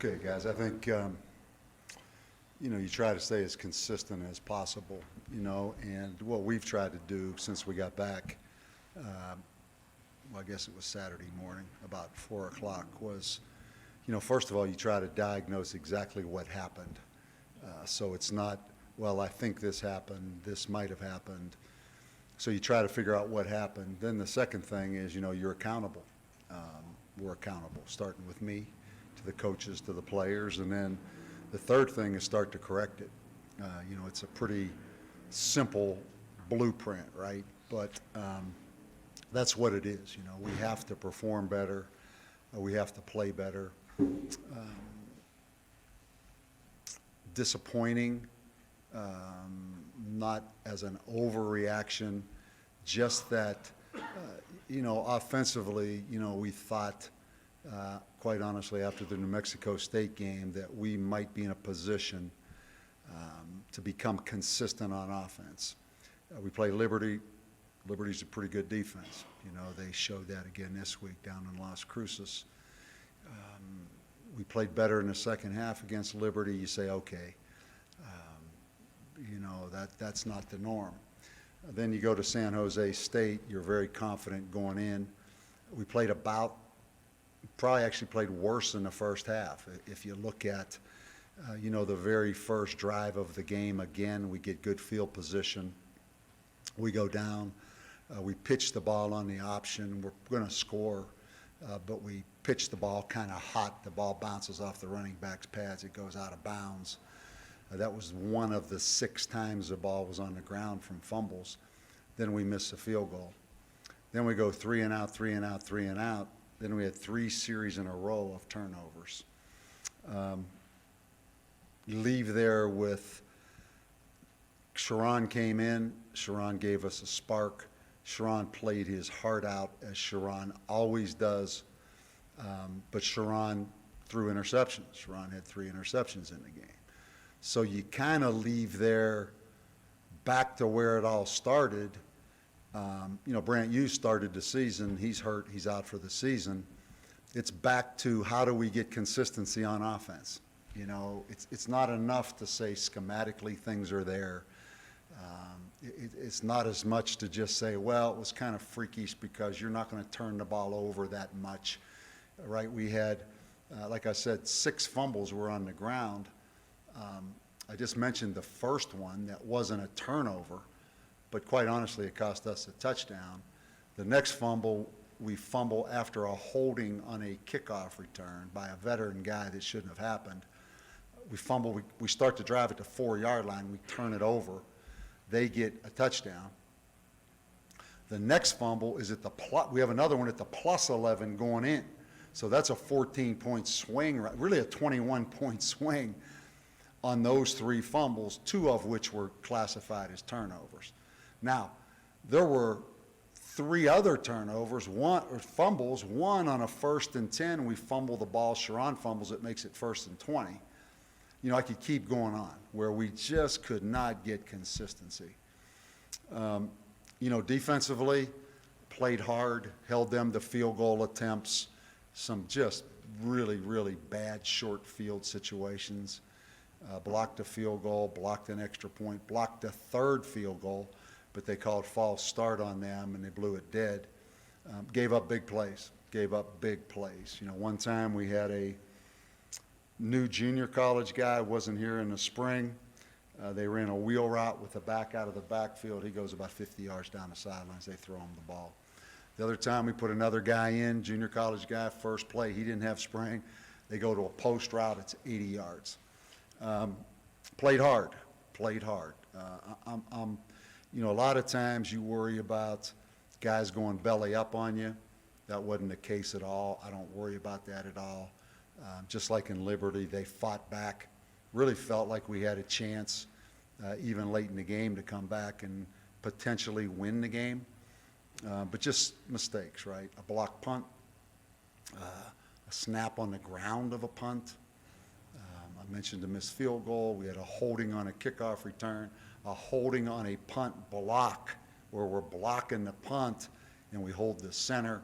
Okay, guys, I think, you try to stay as consistent as possible, and what we've tried to do since we got back, well, I guess it was Saturday morning, about 4 o'clock, was, first of all, you try to diagnose exactly what happened. So it's not, well, I think this happened, this might have happened. So you try to figure out what happened. Then the second thing is, you're accountable. We're accountable, starting with me, to the coaches, to the players, and then the third thing is start to correct it. It's a pretty simple blueprint, right? But that's what it is. We have to perform better. We have to play better. Disappointing, not as an overreaction, just that, offensively, we thought, quite honestly, after the New Mexico State game, that we might be in a position to become consistent on offense. We play Liberty. Liberty's a pretty good defense. They showed that again this week down in Las Cruces. We played better in the second half against Liberty. You say, okay, that's not the norm. Then you go to San Jose State. You're very confident going in. We played probably actually played worse in the first half. If you look at, the very first drive of the game, again, we get good field position. We go down. We pitch the ball on the option. We're going to score, but we pitch the ball kind of hot. The ball bounces off the running back's pads. It goes out of bounds. That was one of the 6 times the ball was on the ground from fumbles. Then we miss a field goal. Then we go 3 and out, 3 and out, 3 and out. Then we had 3 series in a row of turnovers. Leave there with Sharon came in. Sharon gave us a spark. Sharon played his heart out, as Sharon always does. But Sharon threw interceptions. Sharon had 3 interceptions in the game. So you kind of leave there back to where it all started. Brant Hughes started the season. He's hurt. He's out for the season. It's back to how do we get consistency on offense? It's not enough to say schematically things are there. It's not as much to just say, well, it was kind of freakish because you're not going to turn the ball over that much, right? We had, like I said, 6 fumbles were on the ground. I just mentioned the first one that wasn't a turnover, but quite honestly, it cost us a touchdown. The next fumble, we fumble after a holding on a kickoff return by a veteran guy that shouldn't have happened. We fumble, we start to drive at the 4-yard line, we turn it over. They get a touchdown. The next fumble is at the we have another one at the plus 11 going in. So that's a 14-point swing, really a 21-point swing on those 3 fumbles, 2 of which were classified as turnovers. Now, there were 3 other turnovers, fumbles, one on a 1st and 10, we fumble the ball, Sharon fumbles, it makes it 1st and 20. I could keep going on, where we just could not get consistency. Defensively, played hard, held them to field goal attempts, some just really, really bad short field situations. Blocked a field goal, blocked an extra point, blocked a 3rd field goal, but they called false start on them and they blew it dead. Gave up big plays. One time we had a new junior college guy, wasn't here in the spring. They ran a wheel route with the back out of the backfield. He goes about 50 yards down the sidelines. They throw him the ball. The other time we put another guy in, junior college guy, first play. He didn't have spring. They go to a post route. It's 80 yards. Played hard. A lot of times you worry about guys going belly up on you. That wasn't the case at all. I don't worry about that at all. Just like in Liberty, they fought back. Really felt like we had a chance, even late in the game, to come back and potentially win the game. But just mistakes, right? A blocked punt, a snap on the ground of a punt. I mentioned a missed field goal. We had a holding on a kickoff return, a holding on a punt block where we're blocking the punt and we hold the center.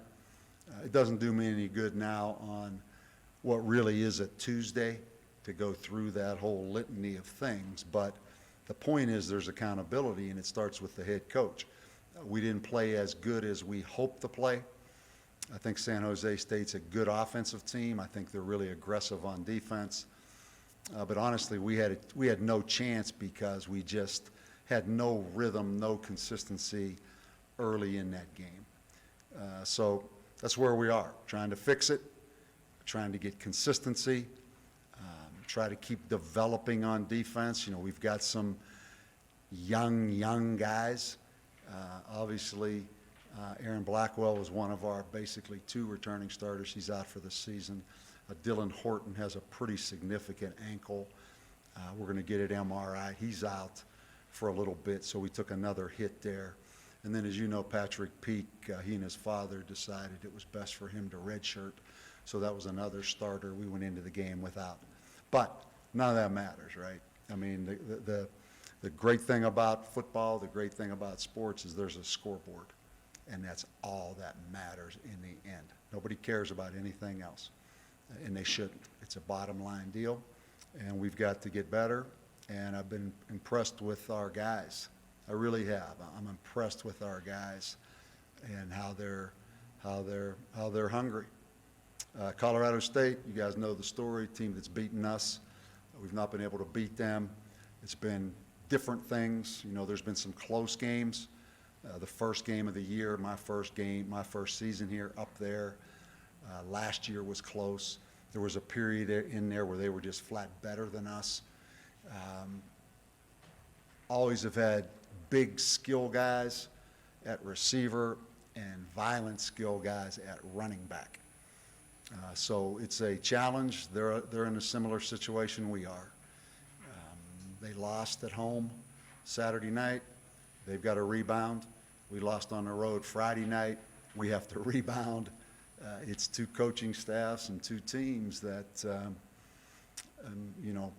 It doesn't do me any good now on what really is a Tuesday to go through that whole litany of things. But the point is there's accountability, and it starts with the head coach. We didn't play as good as we hoped to play. I think San Jose State's a good offensive team. I think they're really aggressive on defense. But honestly, we had no chance because we just had no rhythm, no consistency early in that game. So that's where we are, trying to fix it, trying to get consistency, try to keep developing on defense. You know, we've got some young guys. Obviously, Aaron Blackwell was one of our basically 2 returning starters. He's out for the season. Dylan Horton has a pretty significant ankle. We're going to get an MRI. He's out for a little bit, so we took another hit there. And then, as you know, Patrick Peak, he and his father decided it was best for him to redshirt. So that was another starter we went into the game without. But none of that matters, right? I mean, the great thing about football, the great thing about sports is there's a scoreboard, and that's all that matters in the end. Nobody cares about anything else, and they shouldn't. It's a bottom line deal, and we've got to get better, and I've been impressed with our guys. I really have. I'm impressed with our guys and how they're hungry. Colorado State, you guys know the story, team that's beaten us. We've not been able to beat them. It's been different things. You know, there's been some close games. The first game of the year, my first season here up there, last year was close. There was a period in there where they were just flat better than us. Always have had big skill guys at receiver and violent skill guys at running back. So it's a challenge. They're in a similar situation we are. They lost at home Saturday night. They've got to rebound. We lost on the road Friday night. We have to rebound. It's 2 coaching staffs and 2 teams that, you know,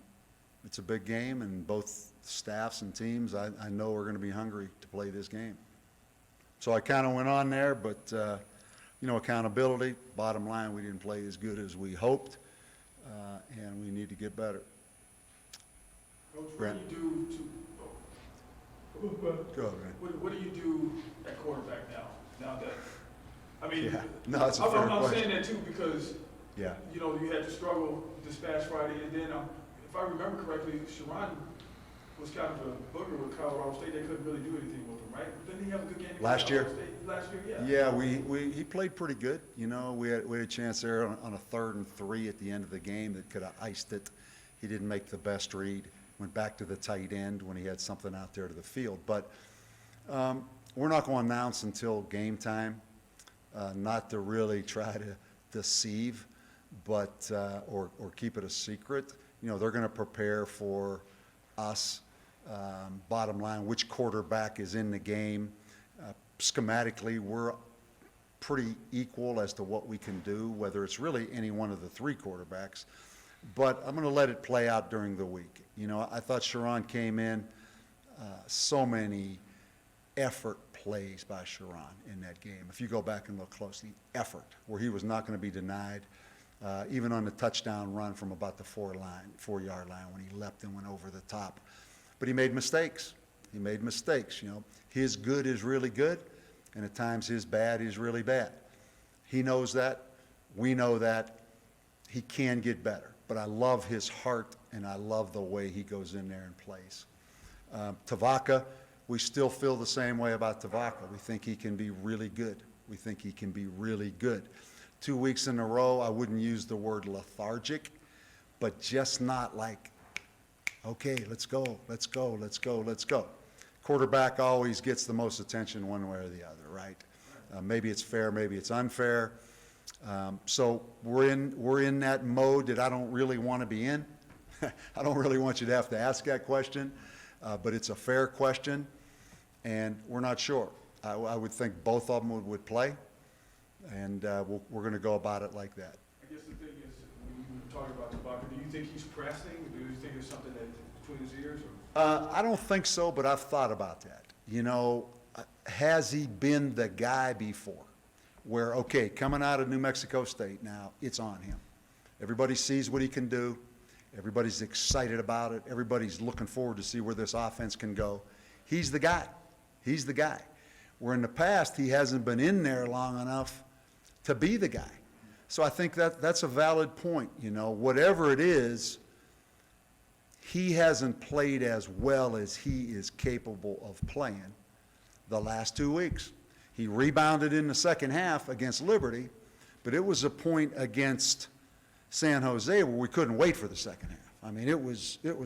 it's a big game, and both staffs and teams I know are going to be hungry to play this game. So I kind of went on there, but you know, accountability, bottom line, we didn't play as good as we hoped, and we need to get better. Coach, what do you do Go ahead, man. what do you do at quarterback now that, I mean, Yeah. No, it's a fair I'm question. saying that too because, Yeah. you know, you had to struggle this past Friday, and then if I remember correctly, Sharon was kind of a booger with Colorado State. They couldn't really do anything with him, right? Didn't he have a good game? Last year? Last year, yeah. Yeah, he played pretty good. You know, we had a chance there on a 3rd and 3 at the end of the game that could have iced it. He didn't make the best read. Went back to the tight end when he had something out there to the field. But we're not going to announce until game time, not to really try to deceive, but or keep it a secret. You know, they're going to prepare for us. Bottom line, which quarterback is in the game. Schematically, we're pretty equal as to what we can do, whether it's really any one of the 3 quarterbacks. But I'm going to let it play out during the week. You know, I thought Sharon came in, so many effort plays by Sharon in that game. If you go back and look closely, effort, where he was not going to be denied, even on the touchdown run from about the 4-yard line when he leapt and went over the top. But he made mistakes. You know. His good is really good, and at times his bad is really bad. He knows that. We know that. He can get better. But I love his heart, and I love the way he goes in there and plays. Tavaka, we still feel the same way about Tavaka. We think he can be really good. 2 weeks in a row, I wouldn't use the word lethargic, but just not like, okay, let's go. Quarterback always gets the most attention one way or the other, right? Maybe it's fair, maybe it's unfair. So we're in that mode that I don't really want to be in. I don't really want you to have to ask that question, but it's a fair question, and we're not sure. I would think both of them would play, and we're going to go about it like that. I guess the thing is, when you were talking about Tabaka, do you think he's pressing? Do you think there's something that's between his ears? Or? I don't think so, but I've thought about that. You know, has he been the guy before? Where, okay, coming out of New Mexico State now, it's on him. Everybody sees what he can do. Everybody's excited about it. Everybody's looking forward to see where this offense can go. He's the guy. He's the guy. Where in the past, he hasn't been in there long enough to be the guy. So I think that's a valid point. You know, whatever it is, he hasn't played as well as he is capable of playing the last 2 weeks. He rebounded in the second half against Liberty, but it was a point against San Jose where we couldn't wait for the second half. I mean,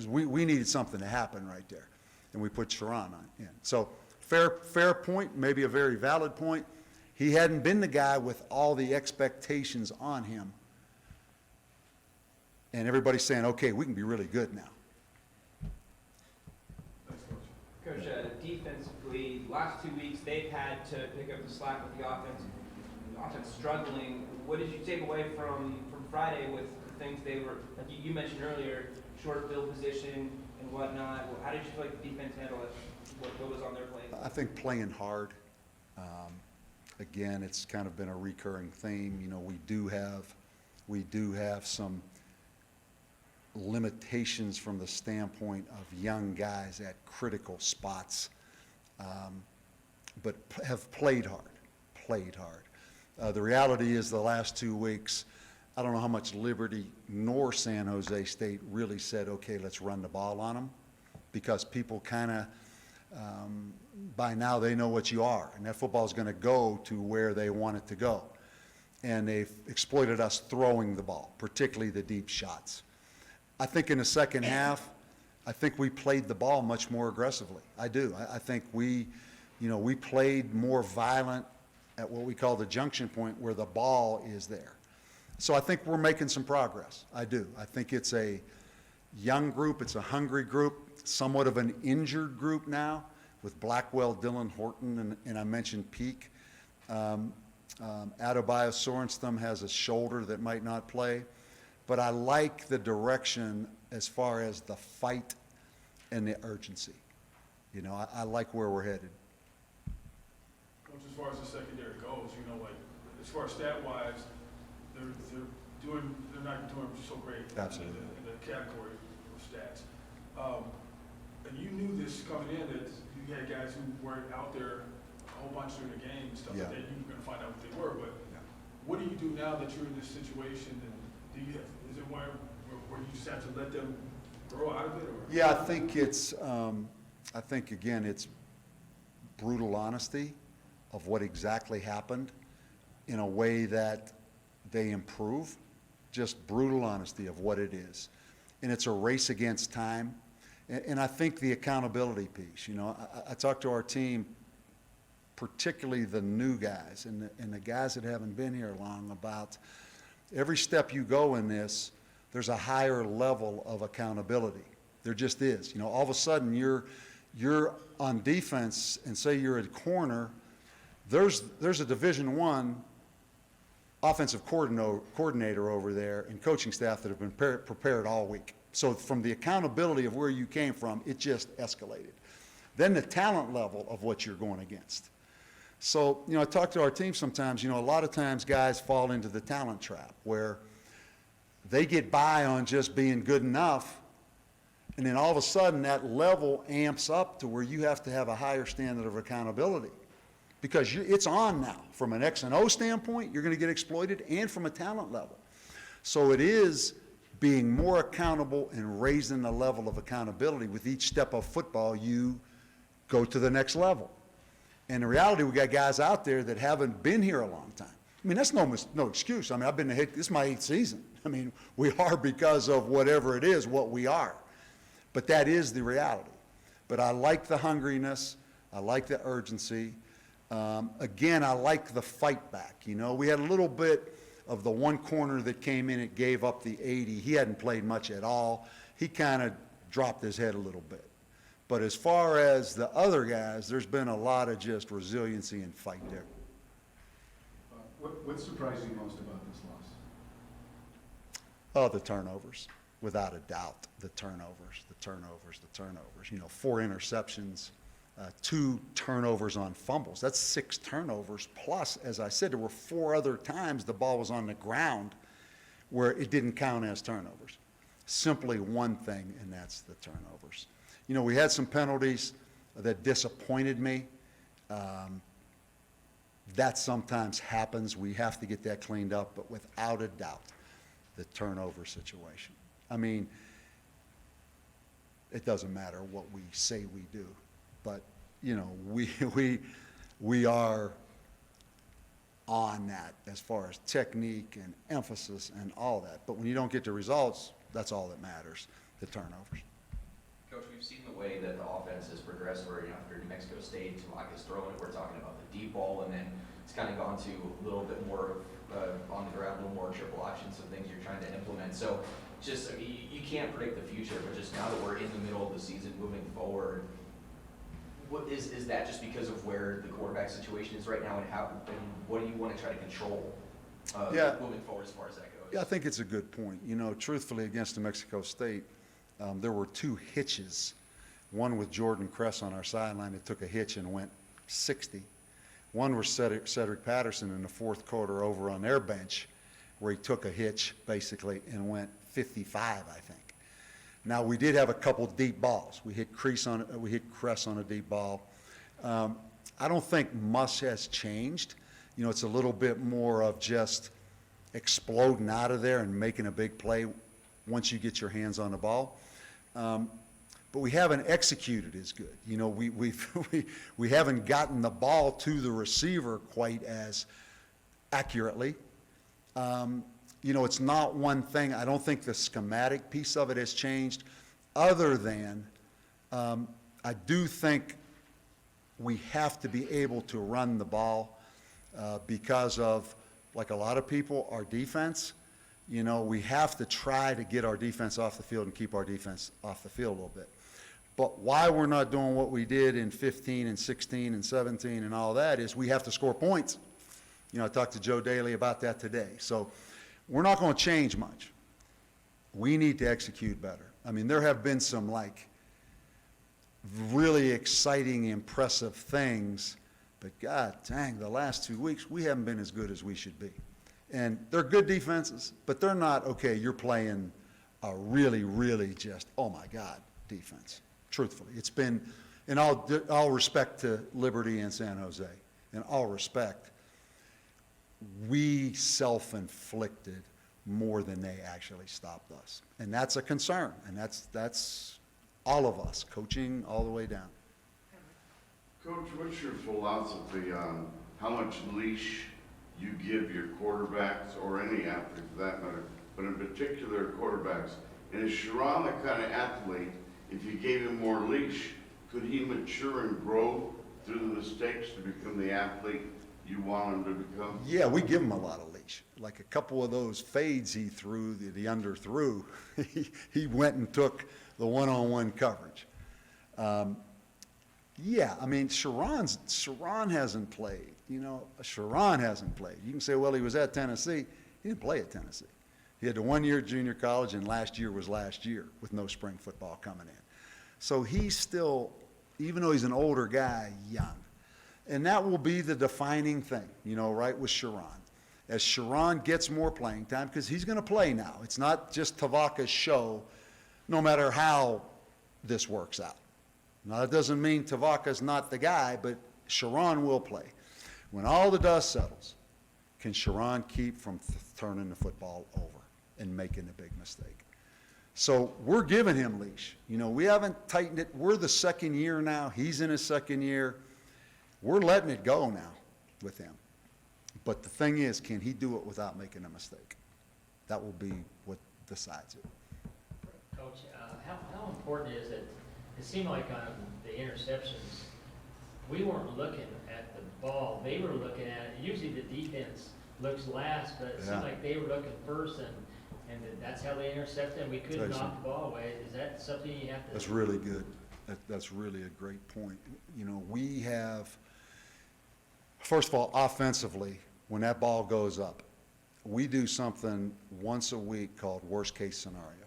we needed something to happen right there, and we put Sharon on in. So fair point, maybe a very valid point. He hadn't been the guy with all the expectations on him, and everybody's saying, okay, we can be really good now. Thanks, Coach. Coach, defensively, last 2 weeks, they've had to pick up the slack with the offense. The offense struggling. What did you take away from Friday with the things they were, like you mentioned earlier, short field position and whatnot? How did you feel like the defense handled it? What was on their plate? I think playing hard. Again, it's kind of been a recurring theme. You know, we do have some limitations from the standpoint of young guys at critical spots, but have played hard. The reality is the last 2 weeks, I don't know how much Liberty nor San Jose State really said, okay, let's run the ball on them, because people kind of, by now they know what you are, and that football is going to go to where they want it to go. And they've exploited us throwing the ball, particularly the deep shots. I think in the second half, I think we played the ball much more aggressively. I do. I think we played more violent at what we call the junction point, where the ball is there. So I think we're making some progress. I do. I think it's a young group. It's a hungry group, somewhat of an injured group now with Blackwell, Dylan Horton, and I mentioned Peak. Adebayo Sorenstam has a shoulder that might not play. But I like the direction as far as the fight and the urgency. You know, I like where we're headed. Coach, as far as the secondary goes, you know, like, as far as stat-wise, they're not doing so great. Absolutely. In the category of stats. And you knew this coming in, that you had guys who weren't out there a whole bunch during the game and stuff like that. You were going to find out what they were. But what do you do now that you're in this situation? And is it where you just have to let them grow out of it? Or? Yeah, I think again, it's brutal honesty of what exactly happened in a way that they improve. Just brutal honesty of what it is. And it's a race against time. And I think the accountability piece, you know, I talked to our team, particularly the new guys and the guys that haven't been here long, about every step you go in this, there's a higher level of accountability. There just is. You know, all of a sudden you're on defense, and say you're at corner, there's a Division I offensive coordinator over there and coaching staff that have been prepared all week. So from the accountability of where you came from, it just escalated. Then the talent level of what you're going against. So, you know, I talk to our team sometimes, you know, a lot of times guys fall into the talent trap where they get by on just being good enough, and then all of a sudden that level amps up to where you have to have a higher standard of accountability, because it's on now. From an X and O standpoint, you're going to get exploited, and from a talent level. So it is being more accountable and raising the level of accountability. With each step of football, you go to the next level. And in reality, we got guys out there that haven't been here a long time. I mean, that's no excuse. I mean, this is my 8th season. I mean, we are because of whatever it is, what we are. But that is the reality. But I like the hungriness. I like the urgency. Again, I like the fight back. You know, we had a little bit of the one corner that came in, it gave up the 80. He hadn't played much at all. He kind of dropped his head a little bit. But as far as the other guys, there's been a lot of just resiliency and fight there. What surprised you most about this loss? Oh, the turnovers, without a doubt. The turnovers. You know, 4 interceptions, 2 turnovers on fumbles. That's 6 turnovers. Plus, as I said, there were 4 other times the ball was on the ground where it didn't count as turnovers. Simply one thing, and that's the turnovers. You know, we had some penalties that disappointed me. That sometimes happens. We have to get that cleaned up, but without a doubt, the turnover situation. I mean, it doesn't matter what we say we do, but, you know, we are on that as far as technique and emphasis and all that. But when you don't get the results, that's all that matters, the turnovers. Coach, we've seen the way that the offense has progressed where, after New Mexico State, Tamaka's throwing it, we're talking about the deep ball, and then it's kind of gone to a little bit more on the ground, a little more triple options, some things you're trying to implement. So just, I mean, you can't predict the future, but just now that we're in the middle of the season moving forward, what is that just because of where the quarterback situation is right now, and what do you want to try to control moving forward as far as that goes? Yeah, I think it's a good point. You know, truthfully, against New Mexico State, there were 2 hitches. One with Jordan Kress on our sideline that took a hitch and went 60. One was Cedric Patterson in the 4th quarter over on their bench, where he took a hitch basically and went 55, I think. Now, we did have a couple deep balls. We hit Kress on a deep ball. I don't think much has changed. You know, it's a little bit more of just exploding out of there and making a big play once you get your hands on the ball. But we haven't executed as good. You know, we haven't gotten the ball to the receiver quite as accurately. You know, it's not one thing. I don't think the schematic piece of it has changed, other than I do think we have to be able to run the ball because of, like a lot of people, our defense. You know, we have to try to get our defense off the field and keep our defense off the field a little bit. But why we're not doing what we did in 15 and 16 and 17 and all that is we have to score points. You know, I talked to Joe Daly about that today. So we're not going to change much. We need to execute better. I mean, there have been some, like, really exciting, impressive things, but God dang, the last 2 weeks, we haven't been as good as we should be. And they're good defenses, but they're not, okay, you're playing a really, really just, oh my God, defense. Truthfully, it's been, in all respect to Liberty and San Jose, in all respect, we self-inflicted more than they actually stopped us. And that's a concern, and that's all of us, coaching all the way down. Coach, what's your philosophy on how much leash you give your quarterbacks, or any athlete for that matter, but in particular quarterbacks? And is Sharon the kind of athlete, if you gave him more leash, could he mature and grow through the mistakes to become the athlete you want him to become? Yeah, we give him a lot of leash. Like a couple of those fades he threw, that he underthrew, he went and took the one-on-one coverage. Yeah, I mean, Sharon hasn't played. You know, Sharon hasn't played. You can say, well, he was at Tennessee. He didn't play at Tennessee. He had the 1 year at junior college, and last year was last year with no spring football coming in. So he's still, even though he's an older guy, young. And that will be the defining thing, you know, right, with Sharon. As Sharon gets more playing time, because he's going to play now. It's not just Tavaka's show, no matter how this works out. Now, that doesn't mean Tavaka's not the guy, but Sharon will play. When all the dust settles, can Sharon keep from turning the football over and making a big mistake? So we're giving him leash. You know, we haven't tightened it. We're the second year now. He's in his second year. We're letting it go now with him. But the thing is, can he do it without making a mistake? That will be what decides it. Coach, how important is it? It seemed like on the interceptions, we weren't looking at the ball. They were looking at it. Usually the defense looks last, but it Yeah. seemed like they were looking first, and that's how they intercepted, and we couldn't knock the ball away. Is that something you have to? That's really good. That's really a great point. You know, we have, first of all, offensively, when that ball goes up, we do something once a week called worst case scenario.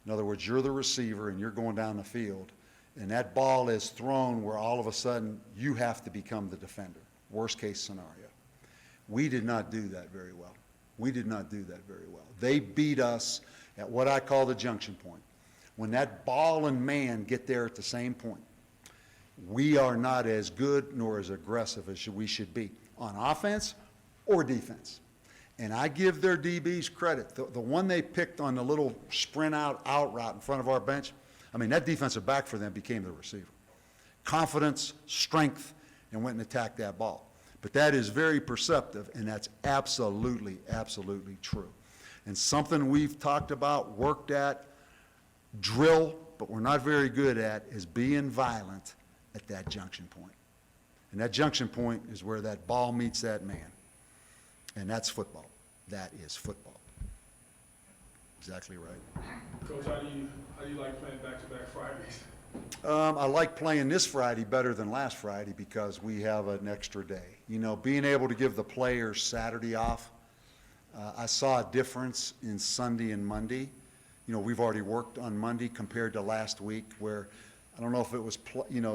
In other words, you're the receiver and you're going down the field, and that ball is thrown where all of a sudden you have to become the defender. Worst case scenario. We did not do that very well. We did not do that very well. They beat us at what I call the junction point. When that ball and man get there at the same point, we are not as good nor as aggressive as we should be on offense or defense. And I give their DBs credit. The one they picked on the little sprint out route in front of our bench, I mean, that defensive back for them became the receiver. Confidence, strength, and went and attacked that ball. But that is very perceptive, and that's absolutely, absolutely true. And something we've talked about, worked at, drill, but we're not very good at, is being violent at that junction point. And that junction point is where that ball meets that man. And that's football. That is football. Exactly right. Coach, how do you like playing back-to-back Fridays? I like playing this Friday better than last Friday because we have an extra day. You know, being able to give the players Saturday off, I saw a difference in Sunday and Monday. You know, we've already worked on Monday compared to last week where, I don't know if it was,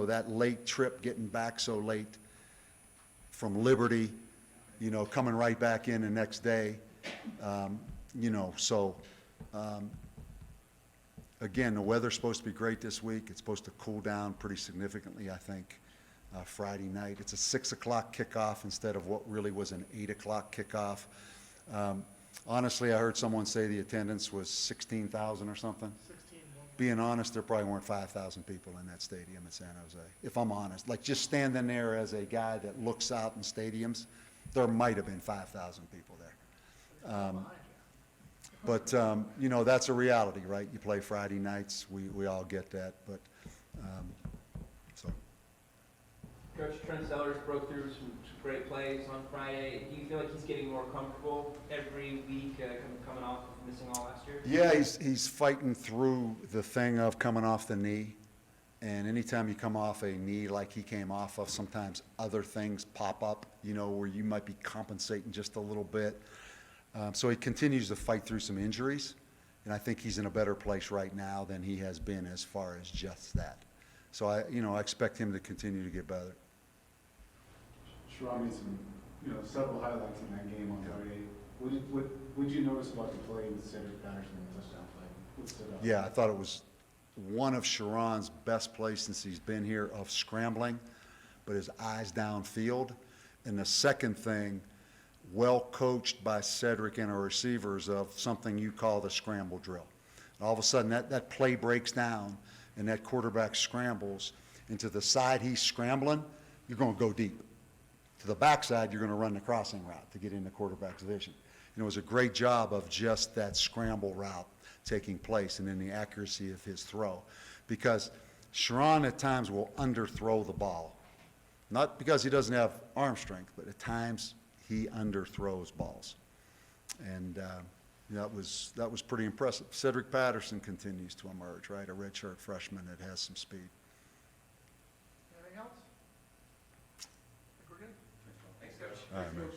that late trip, getting back so late from Liberty, coming right back in the next day. Again, the weather's supposed to be great this week. It's supposed to cool down pretty significantly, I think, Friday night. It's a 6 o'clock kickoff instead of what really was an 8 o'clock kickoff. Honestly, I heard someone say the attendance was 16,000 or something. Being honest, there probably weren't 5,000 people in that stadium in San Jose, if I'm honest. Like, just standing there as a guy that looks out in stadiums, there might have been 5,000 people there. But that's a reality, right? You play Friday nights, we all get that, but, so. Coach, Trent Sellers broke through some great plays on Friday. Do you feel like he's getting more comfortable every week, coming off of missing all last year? Yeah, he's fighting through the thing of coming off the knee. And anytime you come off a knee like he came off of, sometimes other things pop up, where you might be compensating just a little bit. So he continues to fight through some injuries. And I think he's in a better place right now than he has been as far as just that. So I expect him to continue to get better. Sharon made some, several highlights in that game on Friday. What did you notice about the play with Cedric Patterson in the touchdown play? What stood out? Yeah, I thought it was one of Sharon's best plays since he's been here of scrambling, but his eyes downfield. And the second thing, well coached by Cedric and our receivers of something you call the scramble drill. And all of a sudden, that play breaks down, and that quarterback scrambles. And to the side he's scrambling, you're going to go deep. To the backside, you're going to run the crossing route to get in the quarterback's vision. And it was a great job of just that scramble route taking place and then the accuracy of his throw. Because Sharon at times will underthrow the ball. Not because he doesn't have arm strength, but at times he underthrows balls. And that was pretty impressive. Cedric Patterson continues to emerge, right? A redshirt freshman that has some speed. Anything else? I think we're good. Thanks, Coach. All right, man.